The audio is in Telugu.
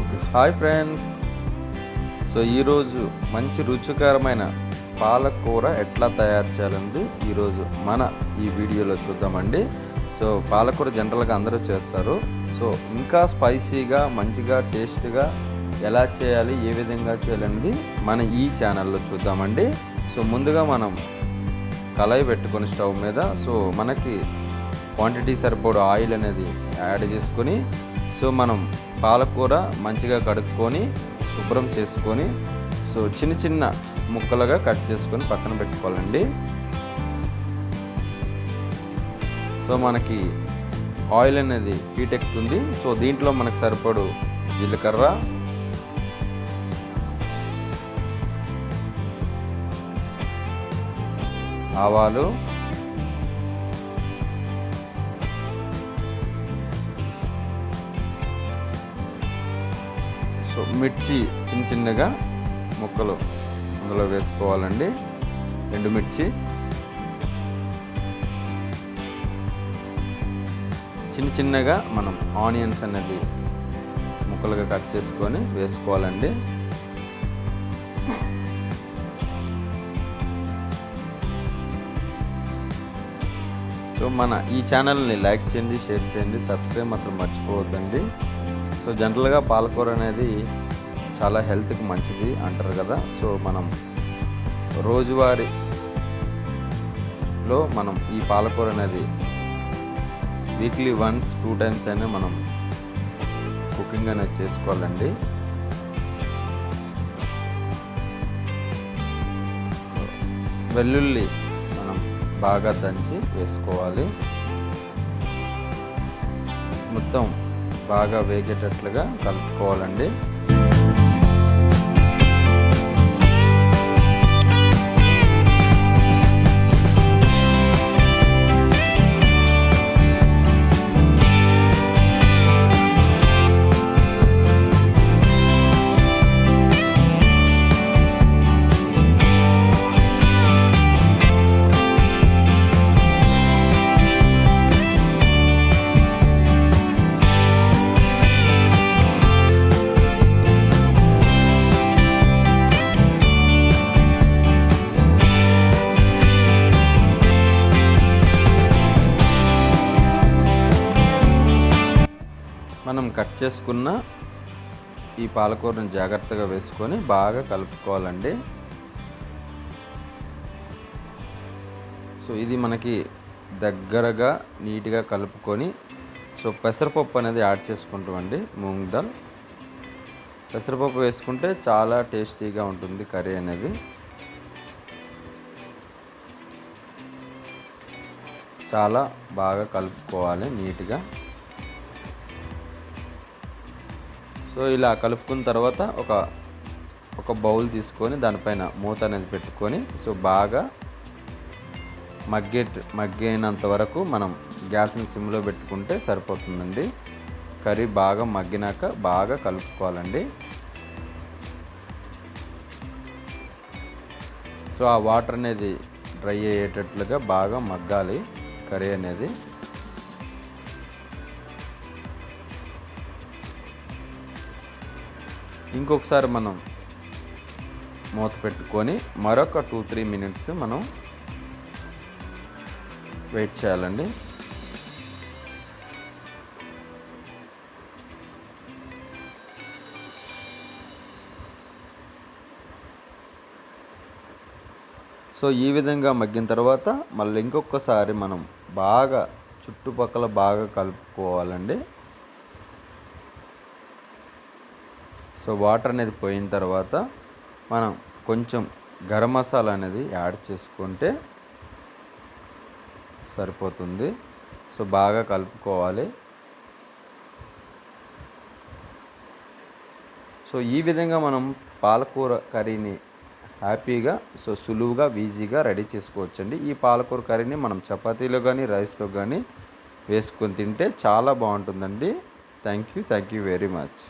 Okay, hi friends. సో ఈరోజు మంచి రుచికరమైన పాలకూర ఎట్లా తయారు చేయాలండి ఈరోజు మన ఈ వీడియోలో చూద్దామండి. సో పాలకూర జనరల్గా అందరూ చేస్తారు. సో ఇంకా స్పైసీగా మంచిగా టేస్ట్గా ఎలా చేయాలి, ఏ విధంగా చేయాలనేది మన ఈ ఛానల్లో చూద్దామండి. సో ముందుగా మనం కళాయి పెట్టుకొని స్టవ్ మీద సో మనకి క్వాంటిటీ సరిపడు ఆయిల్ అనేది యాడ్ చేసుకొని సో మనం పాలకూర మంచిగా కడుక్కొని శుభ్రం చేసుకొని సో చిన్న చిన్న ముక్కలుగా కట్ చేసుకొని పక్కన పెట్టుకోవాలండి. సో మనకి ఆయిల్ అనేది హీట్ ఎక్కుతుంది. సో దీంట్లో మనకు సరిపడు జీలకర్ర, ఆవాలు, సో మిర్చి చిన్న చిన్నగా ముక్కలు అందులో వేసుకోవాలండి. 2 మిర్చి చిన్న చిన్నగా మనం ఆనియన్స్ అనేది ముక్కలుగా కట్ చేసుకొని వేసుకోవాలండి. సో మన ఈ ఛానల్ని లైక్ చేయండి, షేర్ చేయండి, సబ్స్క్రైబ్ మాత్రం మర్చిపోవద్దండి. సో జనరల్గా పాలకూర అనేది చాలా హెల్త్కి మంచిది అంటారు కదా. సో మనం రోజువారీలో మనం ఈ పాలకూర అనేది వీక్లీ వన్స్ 2 టైమ్స్ అయినా మనం కుకింగ్ అనేది చేసుకోవాలండి. సో వెల్లుల్లి మనం బాగా దంచి వేసుకోవాలి. మొత్తం బాగా వేగేటట్లుగా కలుపుకోవాలండి. మనం కట్ చేసుకున్న ఈ పాలకూరని జాగ్రత్తగా వేసుకొని బాగా కలుపుకోవాలండి. సో ఇది మనకి దగ్గరగా నీట్గా కలుపుకొని సో పెసరపప్పు అనేది యాడ్ చేసుకుంటామండి. మూంగ్ దాల్ పెసరపప్పు వేసుకుంటే చాలా టేస్టీగా ఉంటుంది కర్రీ అనేది. చాలా బాగా కలుపుకోవాలి నీట్గా. సో ఇలా కలుపుకున్న తర్వాత ఒక బౌల్ తీసుకొని దానిపైన మూత అనేది పెట్టుకొని సో బాగా మగ్గేనంత వరకు మనం గ్యాస్ని సిమ్లో పెట్టుకుంటే సరిపోతుందండి. కర్రీ బాగా మగ్గినాక బాగా కలుపుకోవాలండి. సో ఆ వాటర్ అనేది డ్రై అయ్యేటట్లుగా బాగా మగ్గాలి కర్రీ అనేది. ఇంకొకసారి మనం మూత పెట్టుకొని మరొక 2-3 మినిట్స్ మనం వెయిట్ చేయాలండి. సో ఈ విధంగా మగ్గిన తర్వాత మళ్ళీ ఇంకొకసారి మనం బాగా చుట్టుపక్కల బాగా కలుపుకోవాలండి. సో వాటర్ అనేది పోయిన తర్వాత మనం కొంచెం గరం మసాలా అనేది యాడ్ చేసుకుంటే సరిపోతుంది. సో బాగా కలుపుకోవాలి. సో ఈ విధంగా మనం పాలకూర కర్రీని హ్యాపీగా సో సులువుగా ఈజీగా రెడీ చేసుకోవచ్చండి. ఈ పాలకూర కర్రీని మనం చపాతీలో కానీ రైస్లో కానీ వేసుకొని తింటే చాలా బాగుంటుందండి. Thank you very much.